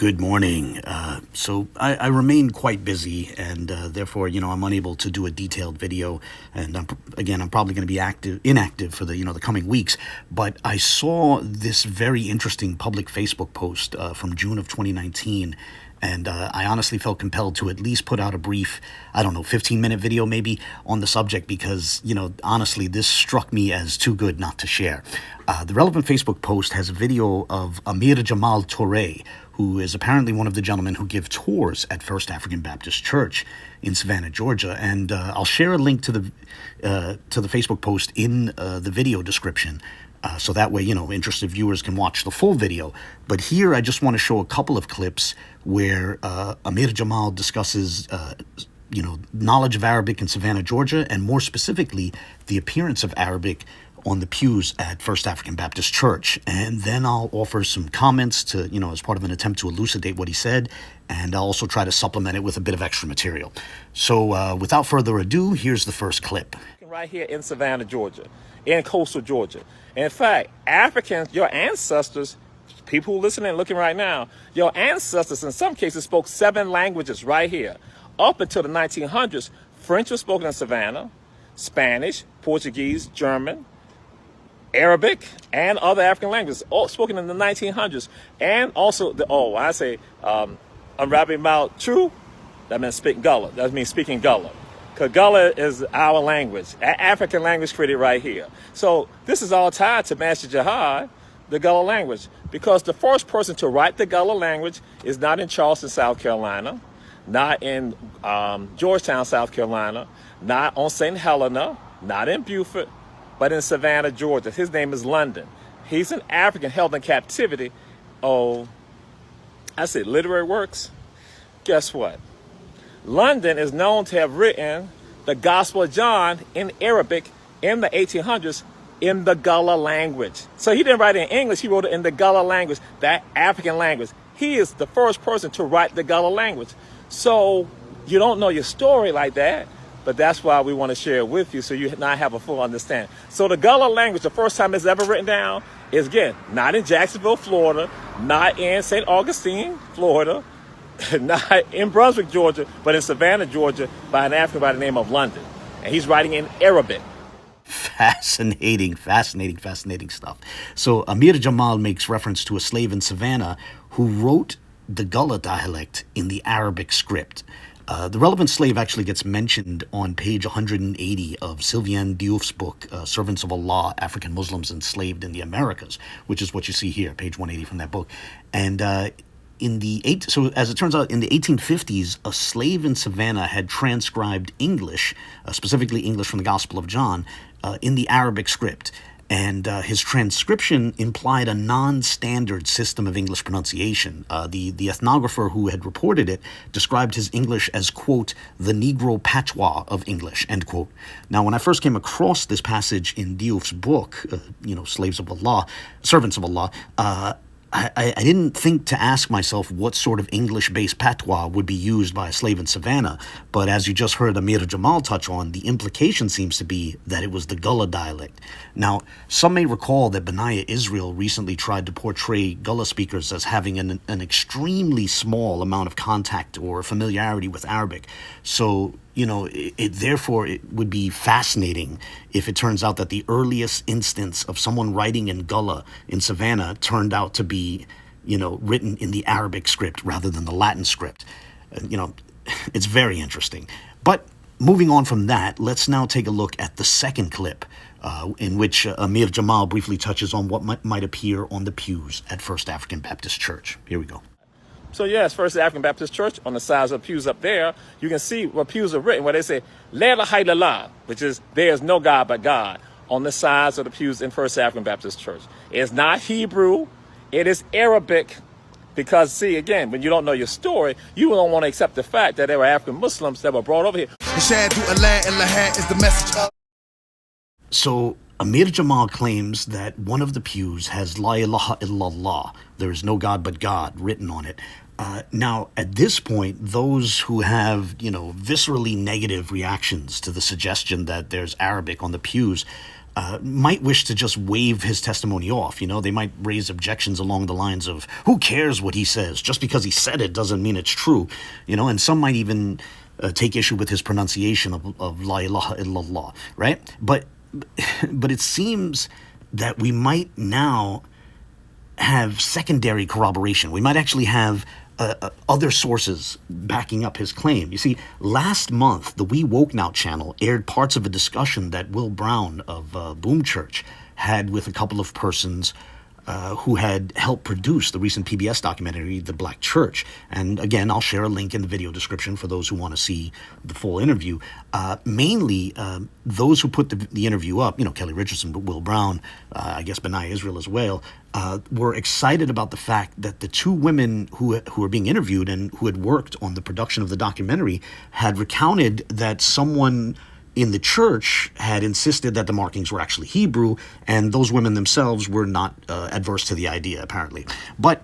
Good morning. So I remain quite busy, and therefore, I'm unable to do a detailed video. And I'm probably going to be inactive for the coming weeks. But I saw this very interesting public Facebook post from June of 2019. And I honestly felt compelled to at least put out a brief, 15-minute video maybe on the subject because, honestly, this struck me as too good not to share. The relevant Facebook post has a video of Amir Jamal Toure, who is apparently one of the gentlemen who give tours at First African Baptist Church in Savannah, Georgia. And I'll share a link to the Facebook post in the video description. So that way, interested viewers can watch the full video. But here I just want to show a couple of clips where Amir Jamal discusses, knowledge of Arabic in Savannah, Georgia, and more specifically, the appearance of Arabic on the pews at First African Baptist Church. And then I'll offer some comments to, as part of an attempt to elucidate what he said. And I'll also try to supplement it with a bit of extra material. So without further ado, here's the first clip. Right here in Savannah, Georgia, in coastal Georgia. In fact, Africans, your ancestors, people who are listening and looking right now, your ancestors in some cases spoke 7 languages right here. Up until the 1900s, French was spoken in Savannah, Spanish, Portuguese, German, Arabic, and other African languages, all spoken in the 1900s. And also, Amir Jamal Toure, that means speaking Gullah. That means speaking Gullah. Because Gullah is our language, African language created right here. So this is all tied to Master Jihad, the Gullah language, because the first person to write the Gullah language is not in Charleston, South Carolina, not in Georgetown, South Carolina, not on St. Helena, not in Beaufort, but in Savannah, Georgia. His name is London. He's an African held in captivity. Literary works. Guess what? London is known to have written the Gospel of John in Arabic in the 1800s in the Gullah language. So he didn't write it in English, he wrote it in the Gullah language, that African language. He is the first person to write the Gullah language. So you don't know your story like that, but that's why we want to share it with you so you now have a full understanding. So the Gullah language, the first time it's ever written down, is again, not in Jacksonville, Florida, not in St. Augustine, Florida, not in Brunswick, Georgia, but in Savannah, Georgia, by an African by the name of London. And he's writing in Arabic. Fascinating stuff. So Amir Jamal makes reference to a slave in Savannah who wrote the Gullah dialect in the Arabic script. The relevant slave actually gets mentioned on page 180 of Sylviane Diouf's book, Servants of Allah, African Muslims Enslaved in the Americas, which is what you see here, page 180 from that book. And so as it turns out, in the 1850s, a slave in Savannah had transcribed English, specifically English from the Gospel of John, in the Arabic script. And his transcription implied a non-standard system of English pronunciation. The ethnographer who had reported it described his English as, quote, the Negro patois of English, end quote. Now, when I first came across this passage in Diouf's book, Slaves of Allah, Servants of Allah, I didn't think to ask myself what sort of English-based patois would be used by a slave in Savannah, but as you just heard Amir Jamal touch on, the implication seems to be that it was the Gullah dialect. Now, some may recall that Benayah, Israel, recently tried to portray Gullah speakers as having an extremely small amount of contact or familiarity with Arabic. So, therefore, it would be fascinating if it turns out that the earliest instance of someone writing in Gullah in Savannah turned out to be, written in the Arabic script rather than the Latin script. It's very interesting. But moving on from that, let's now take a look at the second clip in which Amir Jamal briefly touches on what might appear on the pews at First African Baptist Church. Here we go. So yes, First African Baptist Church, on the sides of the pews up there, you can see what pews are written, where they say, La ilaha illallah, which is, there is no God but God, on the sides of the pews in First African Baptist Church. It's not Hebrew, it is Arabic, because see, again, when you don't know your story, you don't want to accept the fact that there were African Muslims that were brought over here. So Amir Jamal claims that one of the pews has La ilaha illallah, there is no God but God, written on it. Now, at this point, those who have, viscerally negative reactions to the suggestion that there's Arabic on the pews might wish to just wave his testimony off. They might raise objections along the lines of, who cares what he says? Just because he said it doesn't mean it's true. And some might even take issue with his pronunciation of La ilaha illallah, right? But it seems that we might now have secondary corroboration. We might actually have other sources backing up his claim. You see, last month, the We Woke Now channel aired parts of a discussion that Will Brown of Boom Church had with a couple of persons who had helped produce the recent PBS documentary, The Black Church. And again, I'll share a link in the video description for those who want to see the full interview. Mainly, those who put the interview up, Kelly Richardson, but Will Brown, I guess Benayah Israel as well, were excited about the fact that the two women who were being interviewed and who had worked on the production of the documentary had recounted that someone in the church had insisted that the markings were actually Hebrew, and those women themselves were not adverse to the idea, apparently. But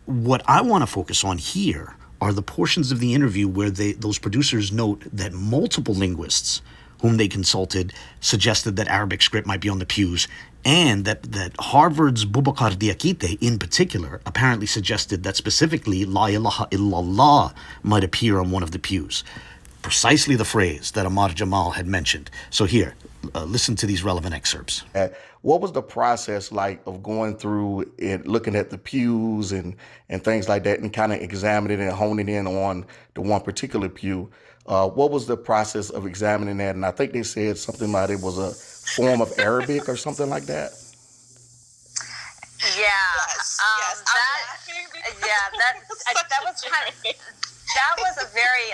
what I want to focus on here are the portions of the interview where those producers note that multiple linguists whom they consulted suggested that Arabic script might be on the pews, and that Harvard's Boubacar Diakite in particular apparently suggested that specifically La ilaha illallah might appear on one of the pews. Precisely the phrase that Amir Jamal had mentioned. So here, listen to these relevant excerpts. What was the process like of going through it, looking at the pews and things like that, and kind of examining and honing in on the one particular pew? What was the process of examining that? And I think they said something like it was a form of Arabic or something like that. Yeah. Yes. That was kind of. That was a very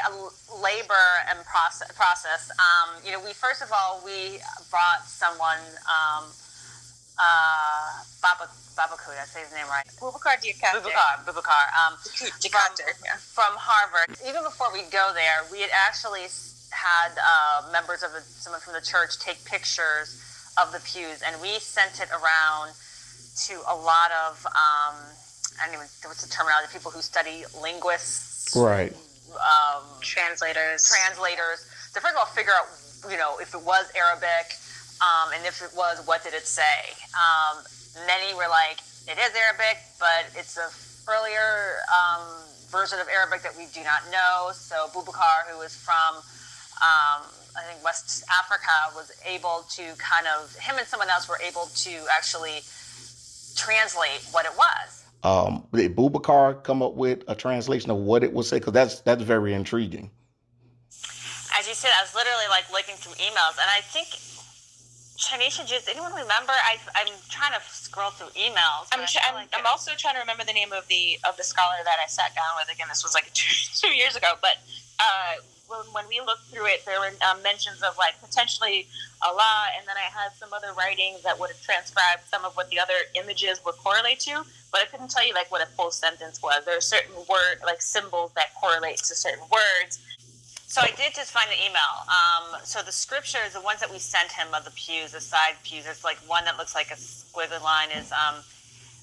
labor and process. We first of all we brought someone, Babaku, I say his name right. Boubacar Diakite. Diakite. From Harvard. Even before we go there, we had actually had members of someone from the church take pictures of the pews, and we sent it around to a lot of I don't even know what's the terminology, people who study linguists. Right. Translators. So first of all, figure out, if it was Arabic, and if it was, what did it say? Many were like, it is Arabic, but it's an earlier version of Arabic that we do not know. So Boubacar, who is from, I think, West Africa, was able to him and someone else were able to actually translate what it was. Did Boubacar come up with a translation of what it would say? Because that's very intriguing. As you said, I was literally looking through emails, and I think Shanisha, does anyone remember? I'm trying to scroll through emails. I'm also trying to remember the name of the scholar that I sat down with. Again, this was two years ago, but when we looked through it, there were mentions of potentially Allah, and then I had some other writings that would have transcribed some of what the other images would correlate to, but I couldn't tell you what a full sentence was. There are certain symbols that correlate to certain words. So I did just find the email. So the scriptures, the ones that we sent him of the pews, the side pews, it's one that looks like a squiggly line is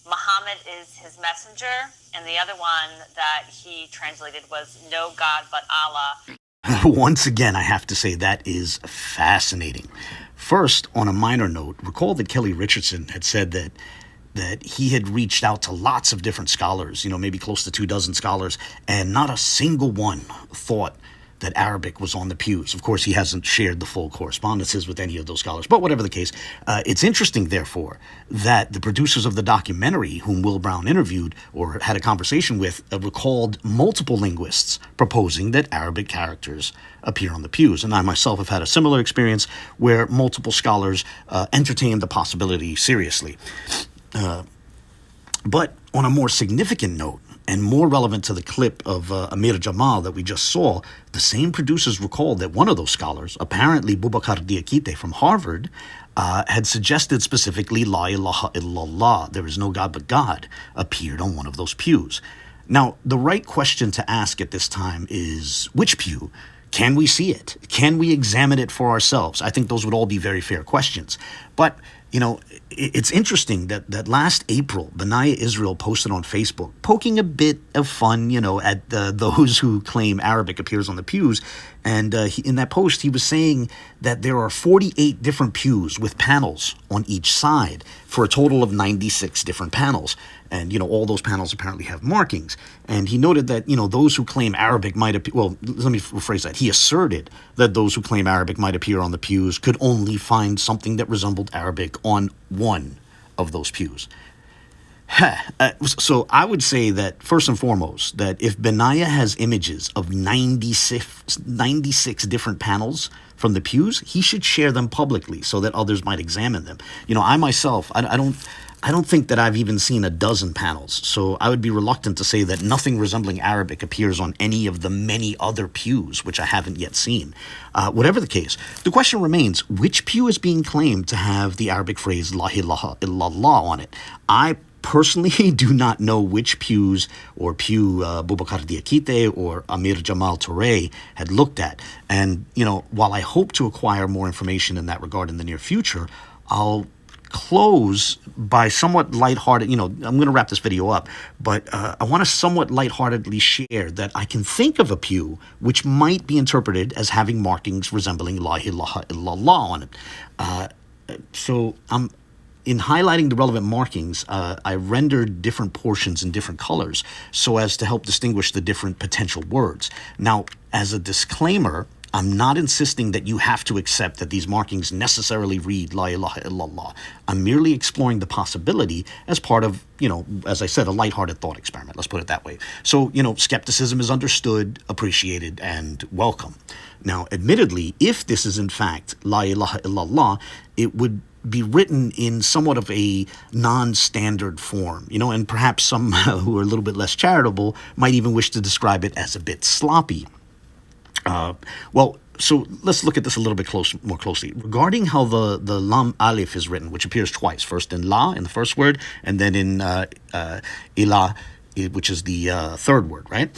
Muhammad is his messenger, and the other one that he translated was no God but Allah. Once again, I have to say that is fascinating. First, on a minor note, recall that Kelly Richardson had said that he had reached out to lots of different scholars, maybe close to 24 scholars, and not a single one thought that Arabic was on the pews. Of course, he hasn't shared the full correspondences with any of those scholars, but whatever the case, it's interesting, therefore, that the producers of the documentary, whom Will Brown interviewed or had a conversation with, recalled multiple linguists proposing that Arabic characters appear on the pews. And I myself have had a similar experience where multiple scholars entertained the possibility seriously. But on a more significant note, and more relevant to the clip of Amir Jamal that we just saw, the same producers recalled that one of those scholars, apparently Boubacar Diakite from Harvard, had suggested specifically La ilaha illallah, there is no God but God, appeared on one of those pews. Now, the right question to ask at this time is, which pew? Can we see it? Can we examine it for ourselves? I think those would all be very fair questions. But, it's interesting that last April, Benayah Israel posted on Facebook, poking a bit of fun, at those who claim Arabic appears on the pews. And in that post, he was saying that there are 48 different pews with panels on each side for a total of 96 different panels. And, all those panels apparently have markings. And he noted that, those who claim Arabic might appear, well, let me rephrase that. He asserted that those who claim Arabic might appear on the pews could only find something that resembled Arabic on one of those pews. So I would say that, first and foremost, that if Benayah has images of 96 different panels from the pews, he should share them publicly so that others might examine them. I myself, I don't think that I've even seen a dozen panels, so I would be reluctant to say that nothing resembling Arabic appears on any of the many other pews, which I haven't yet seen. Whatever the case, the question remains, which pew is being claimed to have the Arabic phrase La ilaha illallah on it? I personally do not know which pews or pew Boubacar Diakite or Amir Jamal Toure had looked at. And, while I hope to acquire more information in that regard in the near future, I'll close by somewhat lighthearted, I'm going to wrap this video up, but I want to somewhat lightheartedly share that I can think of a pew which might be interpreted as having markings resembling La ilaha illallah on it. So in highlighting the relevant markings, I rendered different portions in different colors so as to help distinguish the different potential words. Now, as a disclaimer, I'm not insisting that you have to accept that these markings necessarily read La ilaha illallah. I'm merely exploring the possibility as part of, as I said, a lighthearted thought experiment. Let's put it that way. So, skepticism is understood, appreciated, and welcome. Now, admittedly, if this is in fact La ilaha illallah, it would be written in somewhat of a non-standard form, and perhaps some who are a little bit less charitable might even wish to describe it as a bit sloppy. So let's look at this a little bit more closely. Regarding how the lam alif is written, which appears twice, first in la, in the first word, and then in ilah, which is the third word, right?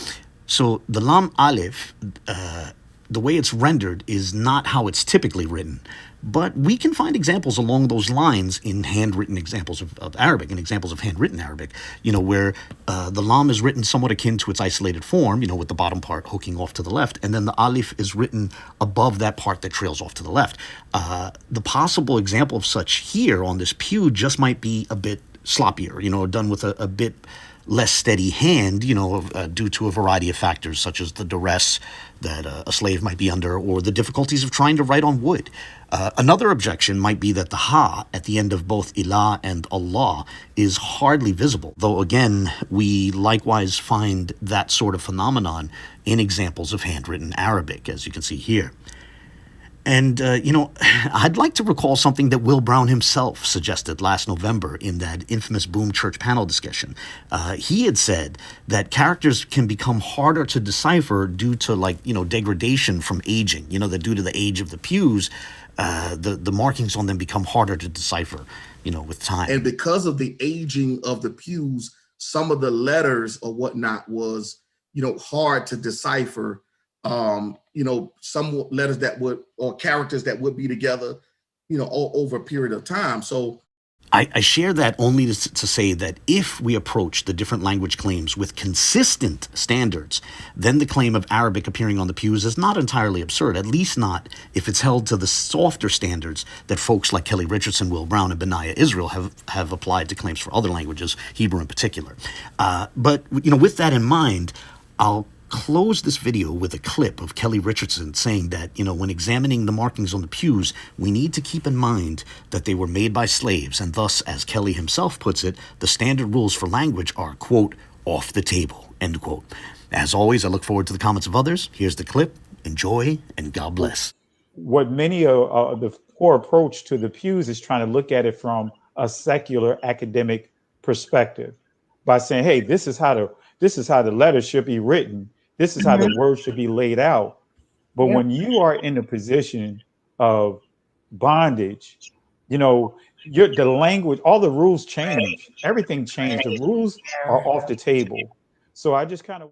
So the lam alif, the way it's rendered is not how it's typically written. But we can find examples along those lines in handwritten examples of Arabic and examples of handwritten Arabic, where the lam is written somewhat akin to its isolated form, with the bottom part hooking off to the left, and then the alif is written above that part that trails off to the left. The possible example of such here on this pew just might be a bit sloppier, done with a bit less steady hand, due to a variety of factors such as the duress that a slave might be under or the difficulties of trying to write on wood. Another objection might be that the ha at the end of both ilah and Allah is hardly visible, though again, we likewise find that sort of phenomenon in examples of handwritten Arabic, as you can see here. And, I'd like to recall something that Will Brown himself suggested last November in that infamous Boom Church panel discussion. He had said that characters can become harder to decipher due to, degradation from aging, that due to the age of the pews, the markings on them become harder to decipher, with time. And because of the aging of the pews, some of the letters or whatnot was, hard to decipher. Some letters or characters that would be together, over a period of time. So I share that only to say that if we approach the different language claims with consistent standards, then the claim of Arabic appearing on the pews is not entirely absurd, at least not if it's held to the softer standards that folks like Kelly Richardson, Will Brown, and Benayah Israel have applied to claims for other languages, Hebrew in particular. But with that in mind, I'll close this video with a clip of Kelly Richardson saying that, when examining the markings on the pews, we need to keep in mind that they were made by slaves, and thus, as Kelly himself puts it, the standard rules for language are, quote, off the table, end quote. As always, I look forward to the comments of others. Here's the clip. Enjoy, and God bless. What many of the poor approach to the pews is trying to look at it from a secular academic perspective by saying, hey, this is how the letters should be written. This is how the words should be laid out. But when you are in a position of bondage, the language, all the rules change. Everything changed. The rules are off the table. So I just kind of